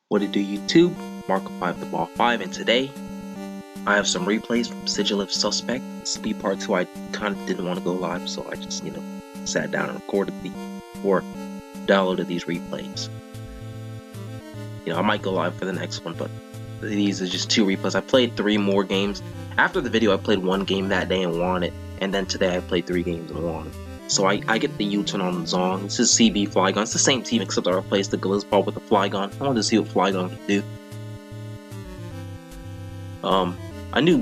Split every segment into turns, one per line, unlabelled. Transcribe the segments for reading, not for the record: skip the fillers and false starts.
What it do, YouTube? Markiplier the Ball 5, and today I have some replays from Sigilyph Suspect. This will be part 2. I kind of didn't want to go live, so I just, sat down and recorded or downloaded these replays. I might go live for the next one, but these are just 2 replays. I played 3 more games. After the video, I played 1 game that day and won it, and then today I played 3 games and won. So I get the U-turn on Zong. This is CB Flygon. It's the same team except I replaced the Sigilyph with the Flygon. I wanted to see what Flygon could do. I knew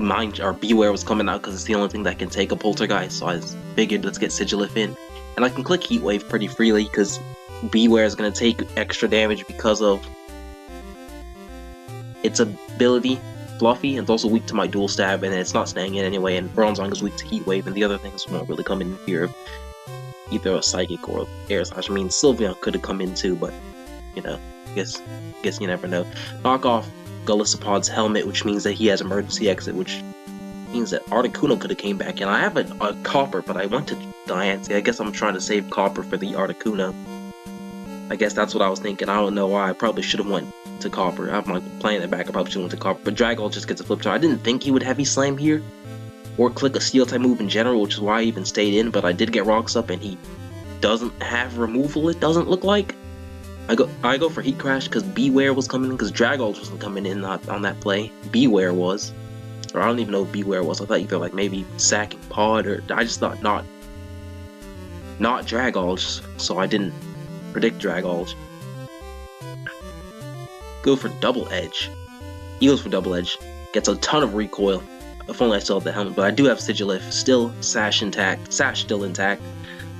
Beware was coming out because it's the only thing that can take a Poltergeist, so I figured let's get Sigilyph in. And I can click Heat Wave pretty freely because Beware is going to take extra damage because of its ability, Fluffy, and it's also weak to my dual stab, and it's not staying in anyway, and Bronzong is weak to Heat Wave, and the other things won't really come in here. Either a Psychic or Air Slash. I mean, Sylveon could have come in too, but, I guess you never know. Knock off Golisopod's helmet, which means that he has emergency exit, which means that Articuno could have came back in. I have a Copper, but I went to Diancie. I guess I'm trying to save Copper for the Articuno. I guess that's what I was thinking. I don't know why. I probably should have went to Copper. I'm playing it back. I probably should have went to Copper, but Dragol just gets a flip turn. I didn't think he would Heavy Slam here, or click a Steel type move in general, which is why I even stayed in, but I did get Rocks up, and he doesn't have removal, it doesn't look like. I go for Heat Crash because Beware was coming in, because Dragol wasn't coming in on that play. Beware was. Or I don't even know if Beware was. I thought either like maybe Sacking Pod, or I just thought not Dragolge, so I didn't predict Dragolge. Go for Double Edge. He goes for Double Edge. Gets a ton of recoil. If only I still have the helmet, but I do have Sigilyph still, Sash still intact,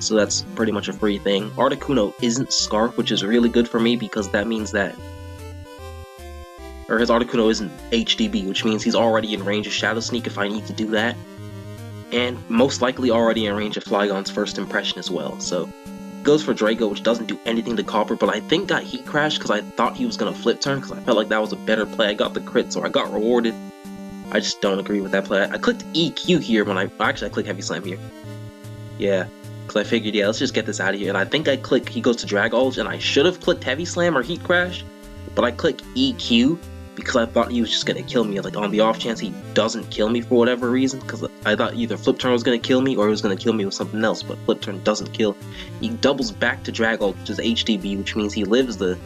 so that's pretty much a free thing. Articuno isn't Scarf, which is really good for me because that means that, his Articuno isn't HDB, which means he's already in range of Shadow Sneak if I need to do that, and most likely already in range of Flygon's first impression as well. So goes for Draco, which doesn't do anything to Copper, but I think got Heat Crash because I thought he was gonna flip turn because I felt like that was a better play. I got the crit, so I got rewarded. I just don't agree with that play. I clicked EQ here when I clicked Heavy Slam here. Yeah, because I figured, let's just get this out of here. And I think he goes to Dragolge, and I should have clicked Heavy Slam or Heat Crash, but I clicked EQ because I thought he was just gonna kill me, like on the off chance he doesn't kill me for whatever reason, because I thought either Flip Turn was gonna kill me or he was gonna kill me with something else, but Flip Turn doesn't kill. He doubles back to Dragolge, which is HDB, which means he lives the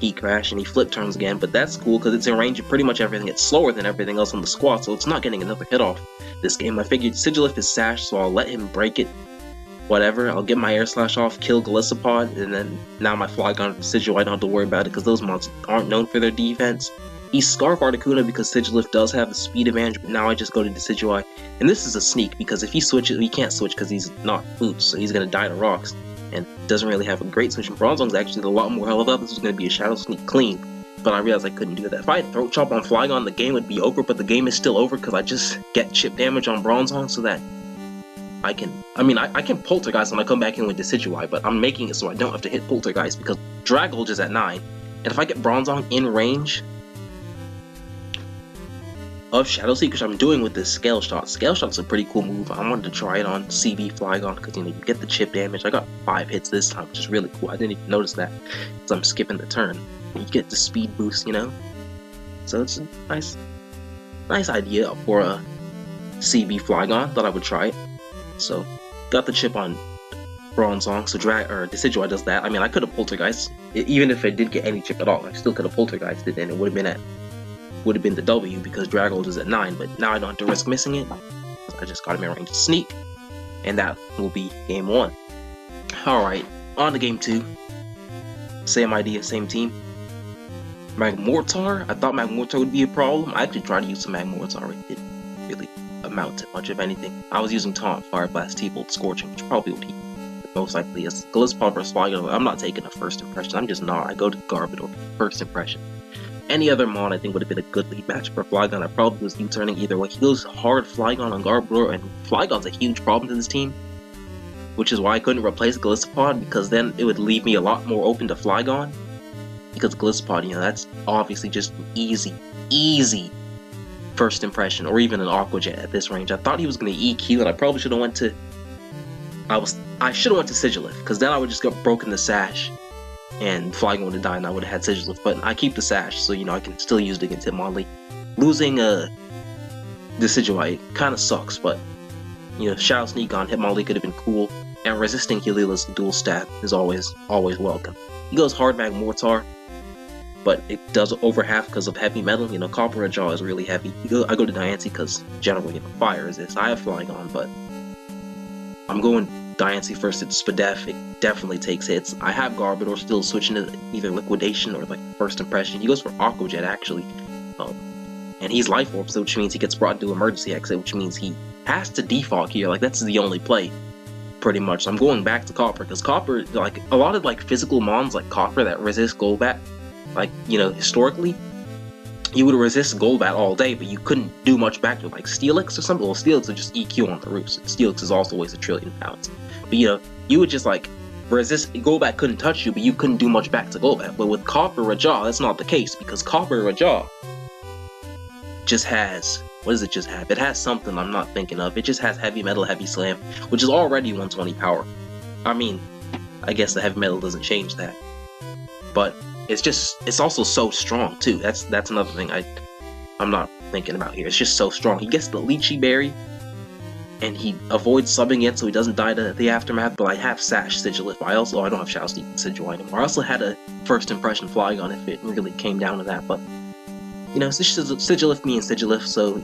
Heat Crash, and he flip turns again, but that's cool because it's in range of pretty much everything. It's slower than everything else on the squad, so it's not getting another hit off this game. I figured Sigilyph is Sash, so I'll let him break it. Whatever, I'll get my Air Slash off, kill Golisopod, and then now my Flygon and Sigil, I don't have to worry about it because those monsters aren't known for their defense. He's Scarf Articuno because Sigilyph does have the speed advantage, but now I just go to Decidueye. And this is a sneak because if he switches, he can't switch because he's not boots, so he's going to die to Rocks. And doesn't really have a great switch. And Bronzong's actually a lot more health up. This was going to be a Shadow Sneak clean, but I realized I couldn't do that. If I had Throat Chop on Flygon, the game would be over, but the game is still over because I just get chip damage on Bronzong so that I can Poltergeist when I come back in with Decidueye, but I'm making it so I don't have to hit Poltergeist because Dragolge is at 9, and if I get Bronzong in range of Shadow Sneak, which I'm doing with this Scale Shot. Scale Shot's a pretty cool move. I wanted to try it on CB Flygon because you get the chip damage. I got 5 hits this time, which is really cool. I didn't even notice that because I'm skipping the turn. And you get the speed boost, So it's a nice idea for a CB Flygon. Thought I would try it. So got the chip on Bronzong, so Decidueye does that. I mean, I could have Poltergeist even if I did get any chip at all. I still could have Poltergeisted, and it would have been the W because Dragolge is at 9, but now I don't have to risk missing it. I just got him in range to sneak, and that will be game 1. Alright, on to game 2. Same idea, same team. Magmortar. I thought Magmortar would be a problem. I actually tried to use some Magmortar. It didn't really amount to much of anything. I was using Taunt, Fire Blast, T-Bolt, Scorching, which probably would most likely is Golisopod vs Flygon. I'm not taking a first impression. I'm just not. I go to Garbodor first impression. Any other mon I think would have been a good lead match for Flygon. I probably was U-turning either way. He goes hard Flygon on Garbodor, and Flygon's a huge problem to this team, which is why I couldn't replace Golisopod, because then it would leave me a lot more open to Flygon. Because Golisopod, that's obviously just easy first impression, or even an Aqua Jet at this range. I thought he was going to EQ, and I probably should have went to I should have went to Sigilyph, because then I would just get broken the Sash. and Flygon would have died and I would have had Sigilyph, but I keep the Sash, so, you know, I can still use it against Hitmonlee. Losing, the Sigilyph kind of sucks, but, you know, Shadow Sneak on Hitmonlee could have been cool, and resisting Heliolisk dual stat is always welcome. He goes Hard Magmortar, but it does over half because of heavy metal. You know, Copper Jaw is really heavy. I go to Diancie because generally, you know, fire resist. I have Flygon, but I'm going Diancie first. It's Spadef. It definitely takes hits. I have Garbodor still switching to either Liquidation or like First Impression. He goes for Aqua Jet actually. And he's Life Orb, so which means he gets brought into Emergency Exit, which means he has to defog here. Like, that's the only play, pretty much. So I'm going back to Copper, because Copper, like, a lot of, like, physical mons like Copper that resist Golbat, like, you know, historically, you would resist Golbat all day, but you couldn't do much back to, like, Steelix or something. Well, Steelix would just EQ on the roost. Steelix is also weighs 1 trillion pounds. But, you know, you would just, like, resist, Golbat couldn't touch you, but you couldn't do much back to Golbat. But with Copper Rajaw, that's not the case, because Copper Rajaw just has, what does it just have? It has something I'm not thinking of. It just has Heavy Metal, Heavy Slam, which is already 120 power. I mean, I guess the Heavy Metal doesn't change that. But it's also so strong too. That's another thing I'm not thinking about here. It's just so strong. He gets the Lychee Berry, and he avoids subbing it so he doesn't die to the Aftermath, but I have Sash Sigilyph. I don't have Shadow Sneak Sigil anymore. I also had a First Impression Flygon if it really came down to that, but you know, Sigilyph me and Sigilyph, so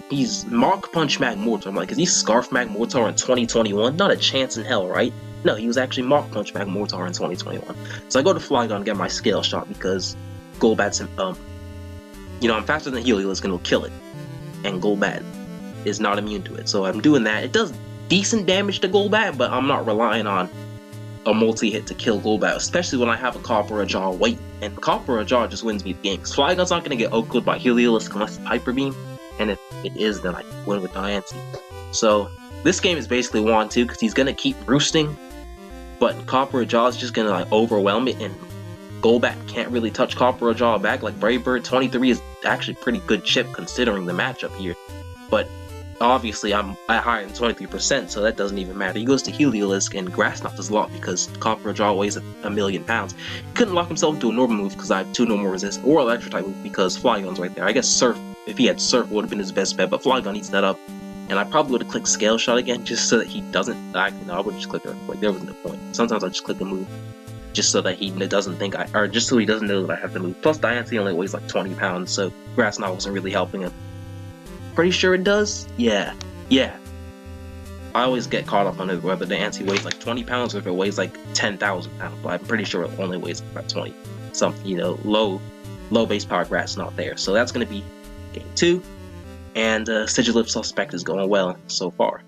he's Mach Punch Magmortar. I'm like, is he Scarf Magmortar in 2021? Not a chance in hell, right? No, he was actually Mach Punch Magmortar in 2021. So I go to Flygon and get my Scale Shot because Golbat's, you know, I'm faster than Heliolisk and it'll kill it. And Golbat is not immune to it. So I'm doing that. It does decent damage to Golbat, but I'm not relying on a multi-hit to kill Golbat, especially when I have a Copper Jaw wait, and Copper Jaw just wins me the game, because Flygon's not going to get Oakwood by Heliolisk unless it's Hyper Beam, and if it is, then I win with Diancie. So this game is basically 1-2, because he's going to keep roosting, but Copper Jaw is just going to like overwhelm it, and Golbat can't really touch Copper Jaw back. Like Brave Bird 23 is actually pretty good chip considering the matchup here, but obviously, I'm at higher than 23%, so that doesn't even matter. He goes to Heliolisk, and Grass Knot does a lot because Copper Jaw weighs 1 million pounds. He couldn't lock himself into a normal move because I have 2 normal resist, or Electric-type move because Flygon's right there. I guess Surf, if he had Surf, would have been his best bet, but Flygon eats that up. And I probably would have clicked Scale Shot again just so that he doesn't. Actually, no, I would just click Earthquake. There was no point. Sometimes I just click a move just so that he doesn't think or just so he doesn't know that I have the move. Plus, Diancie only weighs like 20 pounds, so Grass Knot wasn't really helping him. Pretty sure it does? Yeah. I always get caught up on it, whether the Diancie weighs like 20 pounds or if it weighs like 10,000 pounds, but I'm pretty sure it only weighs about 20 something, you know, low base power Grass Knot there. So that's going to be game 2, and Sigilyph Suspect is going well so far.